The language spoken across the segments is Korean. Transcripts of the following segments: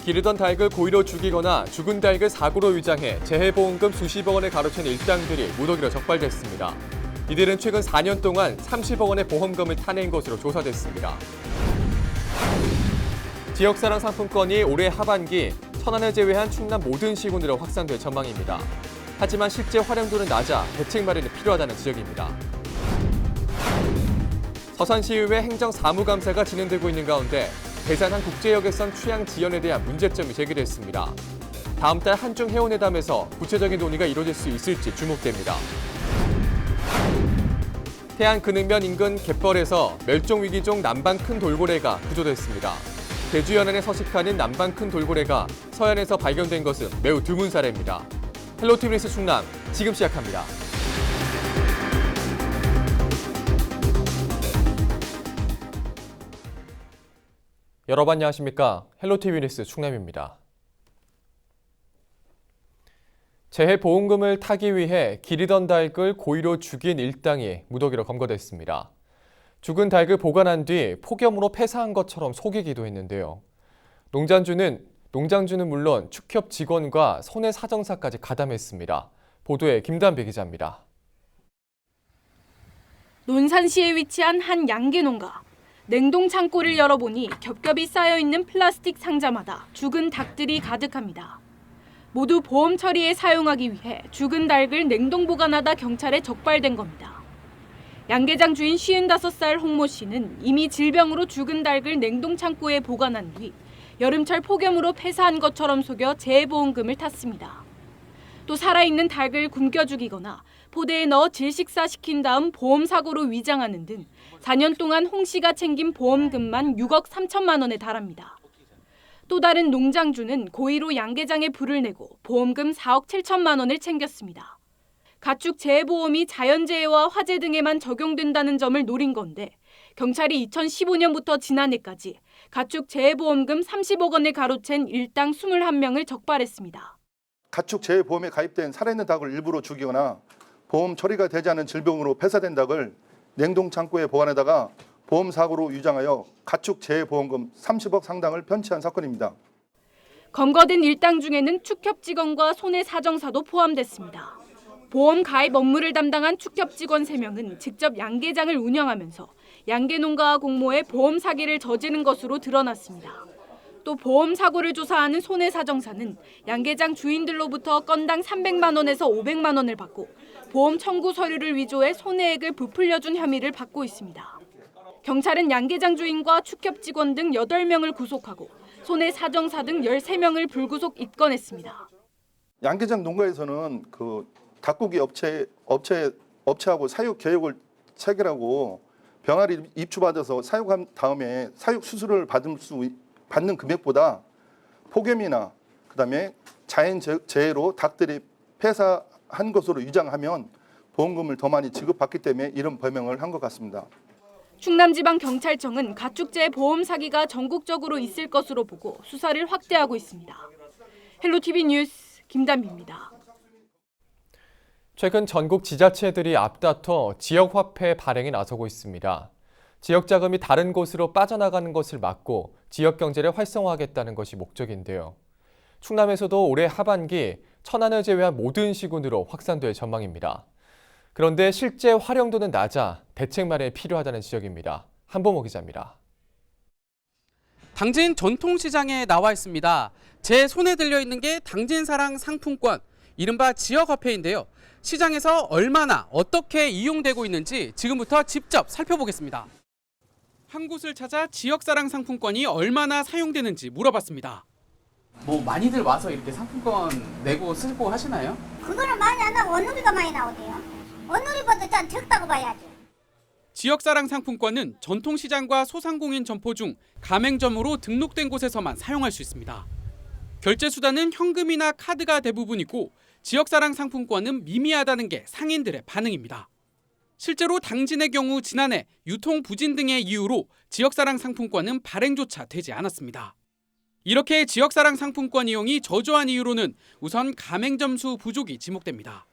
기르던 닭을 고의로 죽이거나 죽은 닭을 사고로 위장해 재해보험금 수십억 원을 가로챈 일당들이 무더기로 적발됐습니다. 이들은 최근 4년 동안 30억 원의 보험금을 타낸 것으로 조사됐습니다. 지역사랑 상품권이 올해 하반기 천안을 제외한 충남 모든 시군으로 확산될 전망입니다. 하지만 실제 활용도는 낮아 대책 마련이 필요하다는 지적입니다. 서산시의회 행정사무감사가 진행되고 있는 가운데 대산 한 국제역에선 취향 지연에 대한 문제점이 제기됐습니다. 다음 달 한중 해운회담에서 구체적인 논의가 이루어질 수 있을지 주목됩니다. 태안근흥면 인근 갯벌에서 멸종위기종 남방 큰 돌고래가 구조됐습니다. 대주 연안에 서식하는 남방 큰 돌고래가 서해안에서 발견된 것은 매우 드문 사례입니다. 헬로티비 뉴스 충남 지금 시작합니다. 여러분 안녕하십니까? 헬로티비 뉴스 충남입니다. 재해보험금을 타기 위해 기르던 닭을 고의로 죽인 일당이 무더기로 검거됐습니다. 죽은 닭을 보관한 뒤 폭염으로 폐사한 것처럼 속이기도 했는데요. 농장주는 물론 축협 직원과 손해사정사까지 가담했습니다. 보도에 김단비 기자입니다. 논산시에 위치한 한 양계농가. 냉동 창고를 열어보니 겹겹이 쌓여있는 플라스틱 상자마다 죽은 닭들이 가득합니다. 모두 보험 처리에 사용하기 위해 죽은 닭을 냉동 보관하다 경찰에 적발된 겁니다. 양계장 주인 55살 홍모 씨는 이미 질병으로 죽은 닭을 냉동 창고에 보관한 뒤 여름철 폭염으로 폐사한 것처럼 속여 재해보험금을 탔습니다. 또 살아있는 닭을 굶겨 죽이거나 포대에 넣어 질식사시킨 다음 보험사고로 위장하는 등 4년 동안 홍 씨가 챙긴 보험금만 6억 3천만 원에 달합니다. 또 다른 농장주는 고의로 양계장에 불을 내고 보험금 4억 7천만 원을 챙겼습니다. 가축 재해보험이 자연재해와 화재 등에만 적용된다는 점을 노린 건데 경찰이 2015년부터 지난해까지 가축 재해보험금 30억 원을 가로챈 일당 21명을 적발했습니다. 가축 재해보험에 가입된 살아있는 닭을 일부러 죽이거나 보험 처리가 되지 않은 질병으로 폐사된 닭을 냉동 창고에 보관하다가 보험 사고로 위장하여 가축 재해보험금 30억 상당을 편취한 사건입니다. 검거된 일당 중에는 축협 직원과 손해사정사도 포함됐습니다. 보험 가입 업무를 담당한 축협 직원 3명은 직접 양계장을 운영하면서 양계농가와 공모해 보험 사기를 저지른 것으로 드러났습니다. 또 보험 사고를 조사하는 손해사정사는 양계장 주인들로부터 건당 300만 원에서 500만 원을 받고 보험 청구 서류를 위조해 손해액을 부풀려준 혐의를 받고 있습니다. 경찰은 양계장 주인과 축협 직원 등 8명을 구속하고 손해사정사 등 13명을 불구속 입건했습니다. 양계장 농가에서는 그 닭고기 업체하고 사육 계획을 체결하고 병아리 입주받아서 사육한 다음에 사육 수수료를 받는 금액보다 폭염이나 그다음에 자연 재해로 닭들이 폐사한 것으로 위장하면 보험금을 더 많이 지급받기 때문에 이런 범행을 한 것 같습니다. 충남지방경찰청은 가축재해 보험 사기가 전국적으로 있을 것으로 보고 수사를 확대하고 있습니다. 헬로티비 뉴스 김단비입니다. 최근 전국 지자체들이 앞다퉈 지역화폐 발행에 나서고 있습니다. 지역 자금이 다른 곳으로 빠져나가는 것을 막고 지역 경제를 활성화하겠다는 것이 목적인데요. 충남에서도 올해 하반기 천안을 제외한 모든 시군으로 확산될 전망입니다. 그런데 실제 활용도는 낮아 대책 마련이 필요하다는 지적입니다. 한보모 기자입니다. 당진 전통시장에 나와 있습니다. 제 손에 들려있는 게 당진사랑 상품권, 이른바 지역화폐인데요. 시장에서 얼마나 어떻게 이용되고 있는지 지금부터 직접 살펴보겠습니다. 한 곳을 찾아 지역사랑 상품권이 얼마나 사용되는지 물어봤습니다. 많이들 와서 이렇게 상품권 내고 쓰고 하시나요? 그거는 많이 안 나고 온누리가 많이 나오대요. 온누리보다 좀 적다고 봐야지. 지역사랑 상품권은 전통시장과 소상공인 점포 중 가맹점으로 등록된 곳에서만 사용할 수 있습니다. 결제 수단은 현금이나 카드가 대부분이고 지역사랑 상품권은 미미하다는 게 상인들의 반응입니다. 실제로 당진의 경우 지난해 유통 부진 등의 이유로 지역사랑 상품권은 발행조차 되지 않았습니다. 이렇게 지역사랑 상품권 이용이 저조한 이유로는 우선 가맹점 수 부족이 지목됩니다.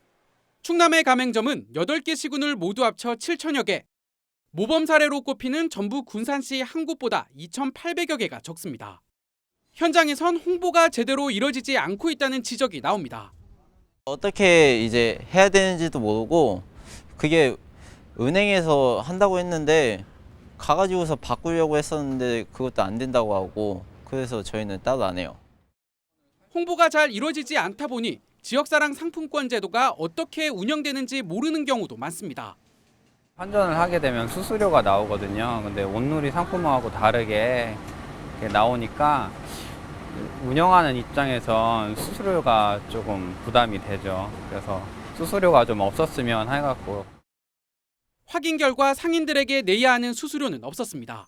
충남의 가맹점은 8개 시군을 모두 합쳐 7천여 개, 모범 사례로 꼽히는 전북 군산시 한 곳보다 2,800여 개가 적습니다. 현장에선 홍보가 제대로 이뤄지지 않고 있다는 지적이 나옵니다. 어떻게 이제 해야 되는지도 모르고 그게 은행에서 한다고 했는데 가가지고서 바꾸려고 했었는데 그것도 안 된다고 하고 그래서 저희는 따로 안 해요. 홍보가 잘 이루어지지 않다 보니 지역사랑 상품권 제도가 어떻게 운영되는지 모르는 경우도 많습니다. 환전을 하게 되면 수수료가 나오거든요. 근데 온누리 상품하고 다르게 이렇게 나오니까 운영하는 입장에선 수수료가 조금 부담이 되죠. 그래서 수수료가 좀 없었으면 해갖고. 확인 결과 상인들에게 내야 하는 수수료는 없었습니다.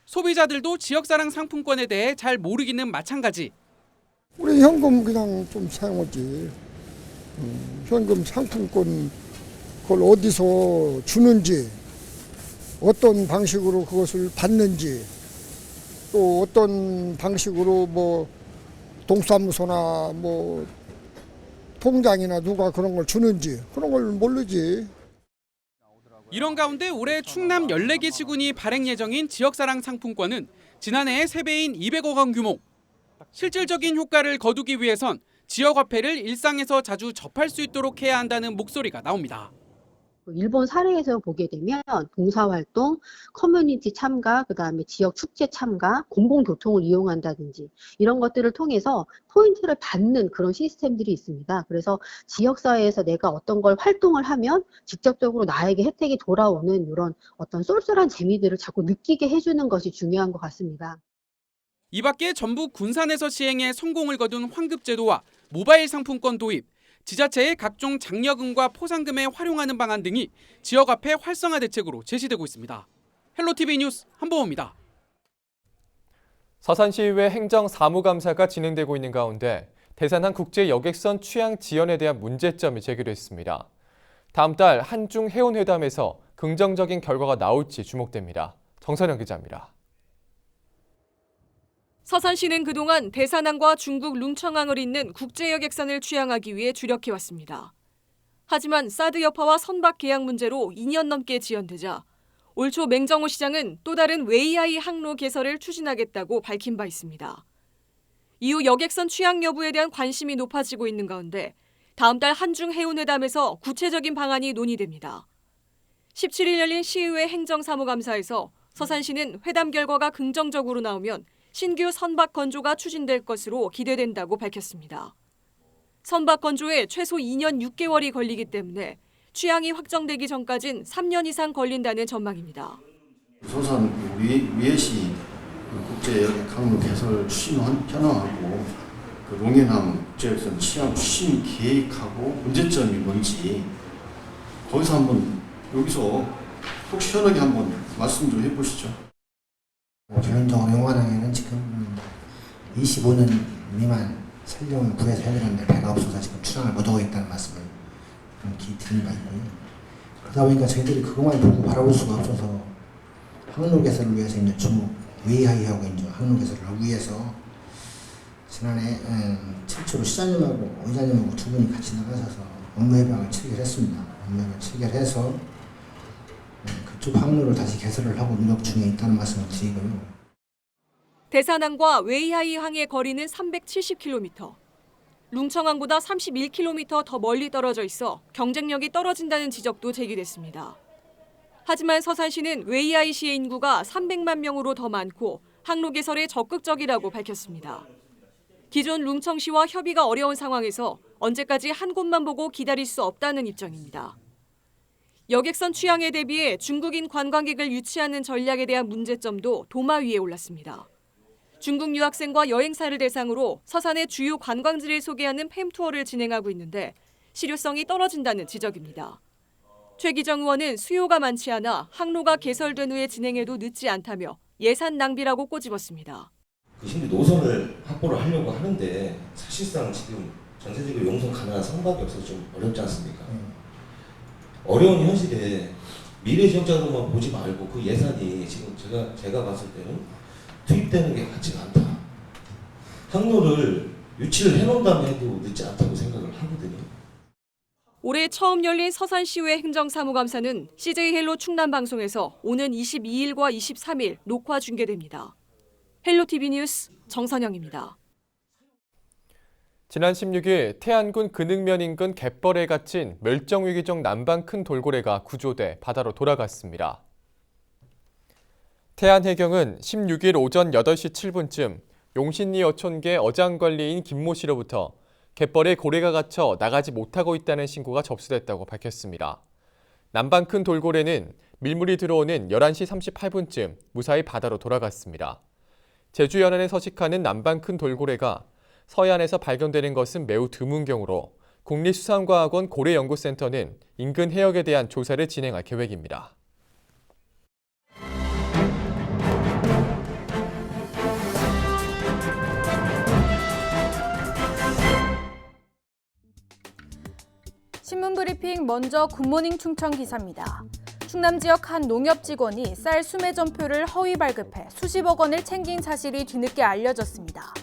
소비자들도 지역사랑 상품권에 대해 잘 모르기는 마찬가지. 우리 현금 그냥 좀 사용하지. 현금 상품권 그걸 어디서 주는지, 어떤 방식으로 그것을 받는지, 또 어떤 방식으로 뭐 동사무소나 뭐 통장이나 누가 그런 걸 주는지 그런 걸 모르지. 이런 가운데 올해 충남 14개 시군이 발행 예정인 지역사랑 상품권은 지난해의 3배인 200억 원 규모. 실질적인 효과를 거두기 위해선 지역화폐를 일상에서 자주 접할 수 있도록 해야 한다는 목소리가 나옵니다. 일본 사례에서 보게 되면 봉사활동, 커뮤니티 참가, 그다음에 지역 축제 참가, 공공교통을 이용한다든지 이런 것들을 통해서 포인트를 받는 그런 시스템들이 있습니다. 그래서 지역사회에서 내가 어떤 걸 활동을 하면 직접적으로 나에게 혜택이 돌아오는 이런 어떤 쏠쏠한 재미들을 자꾸 느끼게 해주는 것이 중요한 것 같습니다. 이 밖에 전북 군산에서 시행해 성공을 거둔 환급제도와 모바일 상품권 도입, 지자체의 각종 장려금과 포상금에 활용하는 방안 등이 지역화폐 활성화 대책으로 제시되고 있습니다. 헬로티비 뉴스 한보호입니다. 서산시의회 행정사무감사가 진행되고 있는 가운데 대산항 국제여객선 취향 지연에 대한 문제점이 제기됐습니다. 다음 달 한중 해운회담에서 긍정적인 결과가 나올지 주목됩니다. 정선영 기자입니다. 서산시는 그동안 대산항과 중국 룽청항을 잇는 국제여객선을 취항하기 위해 주력해왔습니다. 하지만 사드 여파와 선박 계약 문제로 2년 넘게 지연되자 올 초 맹정호 시장은 또 다른 웨이하이 항로 개설을 추진하겠다고 밝힌 바 있습니다. 이후 여객선 취항 여부에 대한 관심이 높아지고 있는 가운데 다음 달 한중 해운회담에서 구체적인 방안이 논의됩니다. 17일 열린 시의회 행정사무감사에서 서산시는 회담 결과가 긍정적으로 나오면 신규 선박 건조가 추진될 것으로 기대된다고 밝혔습니다. 선박 건조에 최소 2년 6개월이 걸리기 때문에 취항이 확정되기 전까진 3년 이상 걸린다는 전망입니다. 소산 위해시 국제여객 항로 개설 추진 현황하고 롱해남 국제여객선 취항 추진 계획하고 문제점이 뭔지 거기서 한번 여기서 혹 시원하게 한번 말씀 좀 해보시죠. 결론적으로 용관항에는 지금 25년 미만 설령을 구해서 해야 되는데 배가 없어서 지금 출항을 못하고 있다는 말씀을 드린 바 있고요. 그러다 보니까 저희들이 그것만 보고 바라볼 수가 없어서 항로 개설을 위해서 이제 중국 웨이하이하고 이제 항로 개설을 위해서 지난해 최초로 시장님하고 의장님하고 두 분이 같이 나가셔서 업무협약을 체결했습니다. 업무협약을 체결해서 그쪽 항로를 다시 개설을 하고 노력 중에 있다는 말씀을 드리고요. 대산항과 웨이하이 항의 거리는 370km, 룽청항보다 31km 더 멀리 떨어져 있어 경쟁력이 떨어진다는 지적도 제기됐습니다. 하지만 서산시는 웨이하이시의 인구가 300만 명으로 더 많고 항로 개설에 적극적이라고 밝혔습니다. 기존 룽청시와 협의가 어려운 상황에서 언제까지 한 곳만 보고 기다릴 수 없다는 입장입니다. 여객선 취항에 대비해 중국인 관광객을 유치하는 전략에 대한 문제점도 도마 위에 올랐습니다. 중국 유학생과 여행사를 대상으로 서산의 주요 관광지를 소개하는 팸투어를 진행하고 있는데 실효성이 떨어진다는 지적입니다. 최기정 의원은 수요가 많지 않아 항로가 개설된 후에 진행해도 늦지 않다며 예산 낭비라고 꼬집었습니다. 그 신규 노선을 확보를 하려고 하는데 사실상 지금 전세적으로 용선 가능한 선박이 없어서 좀 어렵지 않습니까? 어려운 현실에 미래 지역자료만 보지 말고 그 예산이 지금 제가 봤을 때는 투입되는 게 같지가 않다. 항로를 유치를 해놓는다면 해도 늦지 않다고 생각을 하거든요. 올해 처음 열린 서산시의회 행정사무감사는 CJ 헬로 충남방송에서 오는 22일과 23일 녹화 중계됩니다. 헬로티비 뉴스 정선영입니다. 지난 16일 태안군 근흥면 인근 갯벌에 갇힌 멸종위기종 남방 큰 돌고래가 구조돼 바다로 돌아갔습니다. 태안해경은 16일 오전 8시 7분쯤 용신리 어촌계 어장관리인 김모 씨로부터 갯벌에 고래가 갇혀 나가지 못하고 있다는 신고가 접수됐다고 밝혔습니다. 남방 큰 돌고래는 밀물이 들어오는 11시 38분쯤 무사히 바다로 돌아갔습니다. 제주 연안에 서식하는 남방 큰 돌고래가 서해안에서 발견되는 것은 매우 드문 경우로 국립수산과학원 고래연구센터는 인근 해역에 대한 조사를 진행할 계획입니다. 신문브리핑 먼저 굿모닝 충청 기사입니다. 충남 지역 한 농협 직원이 쌀 수매 전표를 허위 발급해 수십억 원을 챙긴 사실이 뒤늦게 알려졌습니다.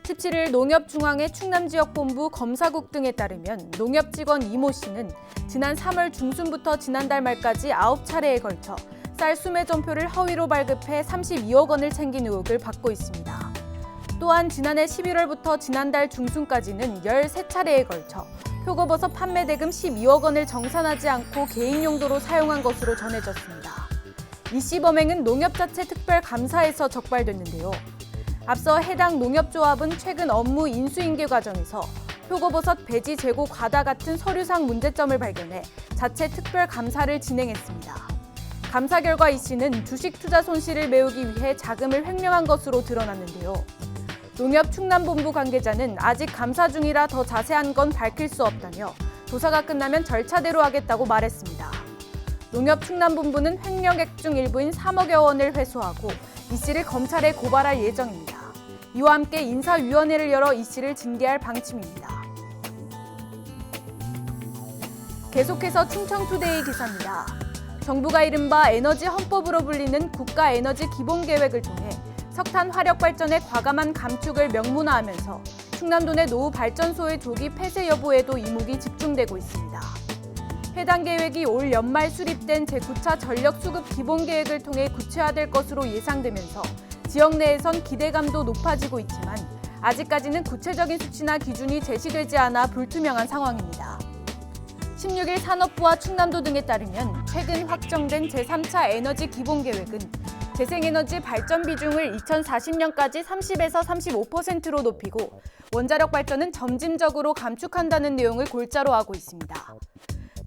17일 농협중앙회 충남지역본부 검사국 등에 따르면 농협 직원 이모 씨는 지난 3월 중순부터 지난달 말까지 9차례에 걸쳐 쌀 수매 전표를 허위로 발급해 32억 원을 챙긴 의혹을 받고 있습니다. 또한 지난해 11월부터 지난달 중순까지는 13차례에 걸쳐 표고버섯 판매 대금 12억 원을 정산하지 않고 개인 용도로 사용한 것으로 전해졌습니다. 이 씨 범행은 농협자체 특별감사에서 적발됐는데요. 앞서 해당 농협조합은 최근 업무 인수인계 과정에서 표고버섯 배지 재고 과다 같은 서류상 문제점을 발견해 자체 특별감사를 진행했습니다. 감사 결과 이 씨는 주식 투자 손실을 메우기 위해 자금을 횡령한 것으로 드러났는데요. 농협 충남본부 관계자는 아직 감사 중이라 더 자세한 건 밝힐 수 없다며 조사가 끝나면 절차대로 하겠다고 말했습니다. 농협 충남본부는 횡령액 중 일부인 3억여 원을 회수하고 이 씨를 검찰에 고발할 예정입니다. 이와 함께 인사위원회를 열어 이 씨를 징계할 방침입니다. 계속해서 충청투데이 기사입니다. 정부가 이른바 에너지 헌법으로 불리는 국가에너지 기본계획을 통해 석탄 화력 발전의 과감한 감축을 명문화하면서 충남도 내 노후 발전소의 조기 폐쇄 여부에도 이목이 집중되고 있습니다. 해당 계획이 올 연말 수립된 제9차 전력 수급 기본계획을 통해 구체화될 것으로 예상되면서 지역 내에선 기대감도 높아지고 있지만 아직까지는 구체적인 수치나 기준이 제시되지 않아 불투명한 상황입니다. 16일 산업부와 충남도 등에 따르면 최근 확정된 제3차 에너지 기본계획은 재생에너지 발전 비중을 2040년까지 30에서 35%로 높이고 원자력 발전은 점진적으로 감축한다는 내용을 골자로 하고 있습니다.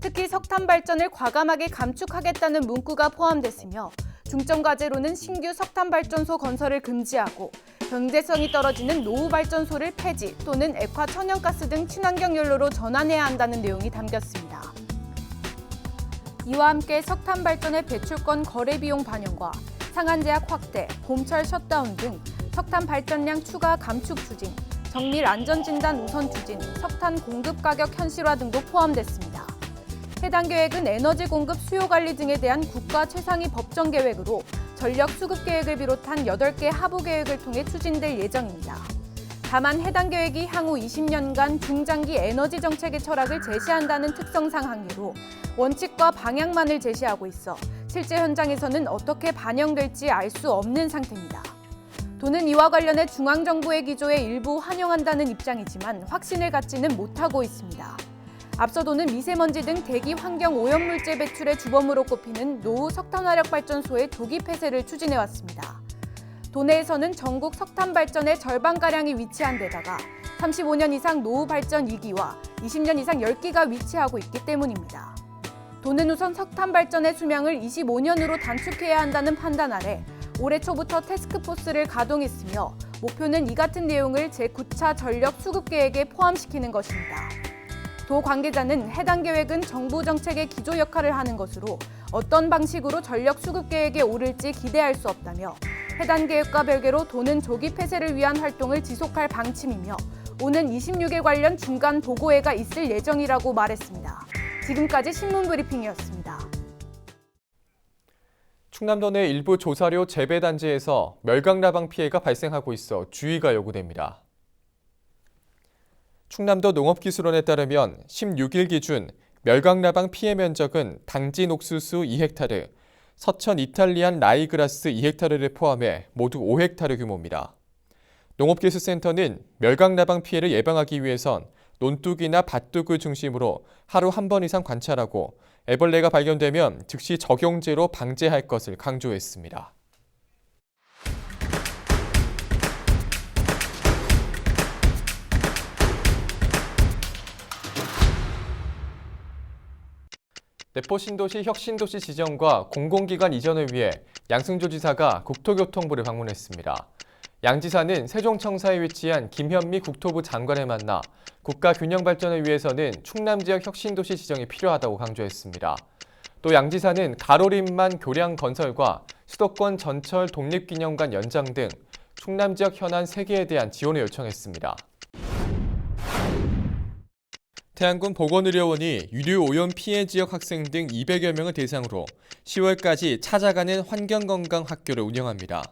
특히 석탄 발전을 과감하게 감축하겠다는 문구가 포함됐으며 중점 과제로는 신규 석탄 발전소 건설을 금지하고 경제성이 떨어지는 노후 발전소를 폐지 또는 액화 천연가스 등 친환경 연료로 전환해야 한다는 내용이 담겼습니다. 이와 함께 석탄 발전의 배출권 거래 비용 반영과 상한 제약 확대, 봄철 셧다운 등 석탄 발전량 추가 감축 추진, 정밀 안전진단 우선 추진, 석탄 공급 가격 현실화 등도 포함됐습니다. 해당 계획은 에너지 공급 수요 관리 등에 대한 국가 최상위 법정 계획으로 전력 수급 계획을 비롯한 8개 하부 계획을 통해 추진될 예정입니다. 다만 해당 계획이 향후 20년간 중장기 에너지 정책의 철학을 제시한다는 특성상 한계로 원칙과 방향만을 제시하고 있어 실제 현장에서는 어떻게 반영될지 알 수 없는 상태입니다. 도는 이와 관련해 중앙정부의 기조에 일부 환영한다는 입장이지만 확신을 갖지는 못하고 있습니다. 앞서 도는 미세먼지 등 대기 환경 오염물질 배출의 주범으로 꼽히는 노후 석탄화력발전소의 조기 폐쇄를 추진해왔습니다. 도내에서는 전국 석탄 발전의 절반가량이 위치한 데다가 35년 이상 노후 발전 2기와 20년 이상 10기가 위치하고 있기 때문입니다. 도는 우선 석탄 발전의 수명을 25년으로 단축해야 한다는 판단 아래 올해 초부터 태스크포스를 가동했으며 목표는 이 같은 내용을 제9차 전력 수급 계획에 포함시키는 것입니다. 도 관계자는 해당 계획은 정부 정책의 기조 역할을 하는 것으로 어떤 방식으로 전력 수급 계획에 오를지 기대할 수 없다며 해당 계획과 별개로 도는 조기 폐쇄를 위한 활동을 지속할 방침이며 오는 26일 관련 중간 보고회가 있을 예정이라고 말했습니다. 지금까지 신문브리핑이었습니다. 충남도 내 일부 조사료 재배단지에서 멸강라방 피해가 발생하고 있어 주의가 요구됩니다. 충남도 농업기술원에 따르면 16일 기준 멸강라방 피해 면적은 당진 옥수수 2헥타르, 서천 이탈리안 라이그라스 2헥타르를 포함해 모두 5헥타르 규모입니다. 농업기술센터는 멸강라방 피해를 예방하기 위해선 논둑이나 밭둑을 중심으로 하루 한 번 이상 관찰하고 애벌레가 발견되면 즉시 적용제로 방제할 것을 강조했습니다. 내포신도시 혁신도시 지정과 공공기관 이전을 위해 양승조 지사가 국토교통부를 방문했습니다. 양 지사는 세종청사에 위치한 김현미 국토부 장관을 만나 국가 균형 발전을 위해서는 충남 지역 혁신도시 지정이 필요하다고 강조했습니다. 또 양 지사는 가로림만 교량 건설과 수도권 전철 독립기념관 연장 등 충남 지역 현안 3개에 대한 지원을 요청했습니다. 태안군 보건의료원이 유류오염 피해 지역 학생 등 200여 명을 대상으로 10월까지 찾아가는 환경건강학교를 운영합니다.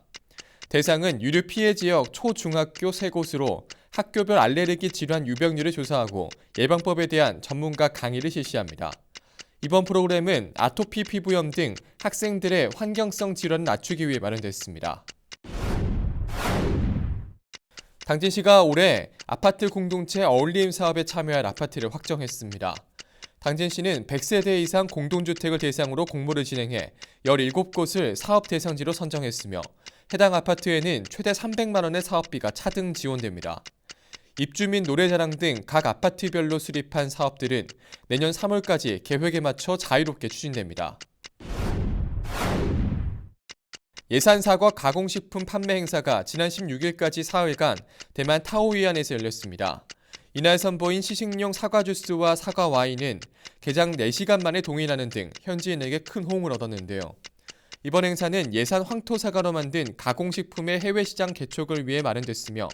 대상은 유류 피해 지역 초중학교 3곳으로 학교별 알레르기 질환 유병률을 조사하고 예방법에 대한 전문가 강의를 실시합니다. 이번 프로그램은 아토피 피부염 등 학생들의 환경성 질환을 낮추기 위해 마련됐습니다. 당진시가 올해 아파트 공동체 어울림 사업에 참여할 아파트를 확정했습니다. 당진시는 100세대 이상 공동주택을 대상으로 공모를 진행해 17곳을 사업 대상지로 선정했으며 해당 아파트에는 최대 300만 원의 사업비가 차등 지원됩니다. 입주민 노래자랑 등 각 아파트별로 수립한 사업들은 내년 3월까지 계획에 맞춰 자유롭게 추진됩니다. 예산사과 가공식품 판매 행사가 지난 16일까지 사흘간 대만 타오이안에서 열렸습니다. 이날 선보인 시식용 사과 주스와 사과 와인은 개장 4시간 만에 동일하는 등 현지인에게 큰 호응을 얻었는데요. 이번 행사는 예산 황토사과로 만든 가공식품의 해외 시장 개척을 위해 마련됐으며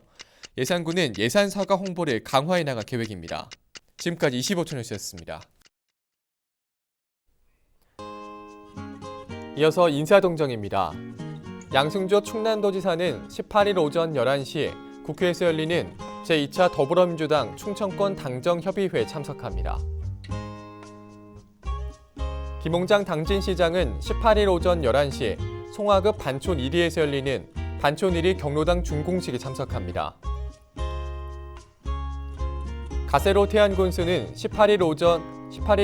예산군은 예산 사과 홍보를 강화해 나갈 계획입니다. 지금까지 25초 뉴스였습니다. 이어서 인사동정입니다. 양승조 충남도지사는 18일 오전 11시 국회에서 열리는 제2차 더불어민주당 충청권 당정협의회에 참석합니다. 김홍장 당진시장은 18일 오전 11시 송화급 반촌 1위에서 열리는 반촌 1위 경로당 준공식에 참석합니다. 가세로 태안군수는 18일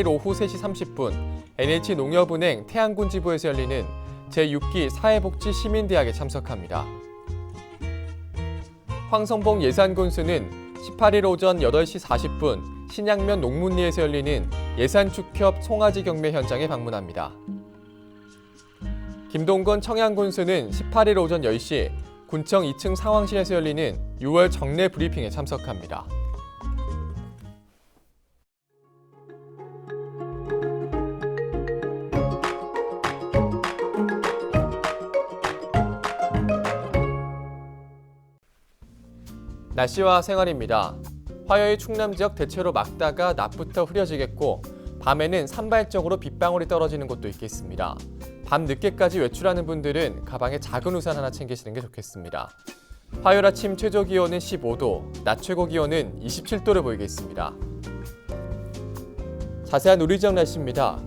오후 3시 30분 NH농협은행 태안군 지부에서 열리는 제6기 사회복지 시민대학에 참석합니다. 황성봉 예산군수는 18일 오전 8시 40분 신양면 농문리에서 열리는 예산축협 송아지 경매 현장에 방문합니다. 김동건 청양군수는 18일 오전 10시 군청 2층 상황실에서 열리는 6월 정례 브리핑에 참석합니다. 날씨와 생활입니다. 화요일 충남 지역 대체로 맑다가 낮부터 흐려지겠고 밤에는 산발적으로 빗방울이 떨어지는 곳도 있겠습니다. 밤 늦게까지 외출하는 분들은 가방에 작은 우산 하나 챙기시는 게 좋겠습니다. 화요일 아침 최저 기온은 15도, 낮 최고 기온은 27도를 보이겠습니다. 자세한 우리 지역 날씨입니다.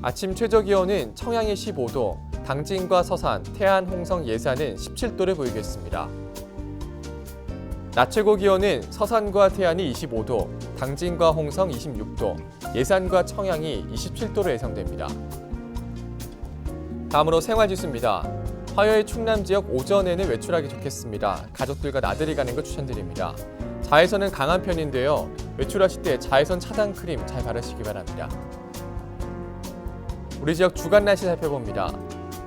아침 최저 기온은 청양이 15도, 당진과 서산, 태안, 홍성, 예산은 17도를 보이겠습니다. 낮 최고 기온은 서산과 태안이 25도, 당진과 홍성 26도, 예산과 청양이 27도로 예상됩니다. 다음으로 생활지수입니다. 화요일 충남 지역 오전에는 외출하기 좋겠습니다. 가족들과 나들이 가는 걸 추천드립니다. 자외선은 강한 편인데요. 외출하실 때 자외선 차단 크림 잘 바르시기 바랍니다. 우리 지역 주간 날씨 살펴봅니다.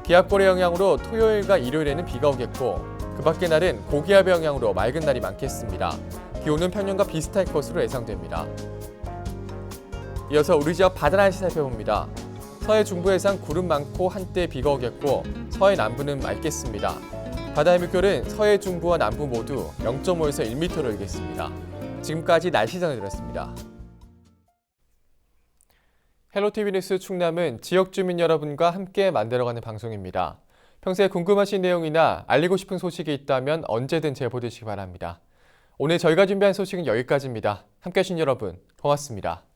기압골의 영향으로 토요일과 일요일에는 비가 오겠고 그 밖의 날은 고기압의 영향으로 맑은 날이 많겠습니다. 기온은 평년과 비슷할 것으로 예상됩니다. 이어서 우리 지역 바다 날씨 살펴봅니다. 서해 중부 해상 구름 많고 한때 비가 오겠고 서해 남부는 맑겠습니다. 바다의 물결은 서해 중부와 남부 모두 0.5에서 1m로 일겠습니다. 지금까지 날씨 전해드렸습니다. 헬로티비 뉴스 충남은 지역 주민 여러분과 함께 만들어가는 방송입니다. 평소에 궁금하신 내용이나 알리고 싶은 소식이 있다면 언제든 제보해 주시기 바랍니다. 오늘 저희가 준비한 소식은 여기까지입니다. 함께해 주신 여러분 고맙습니다.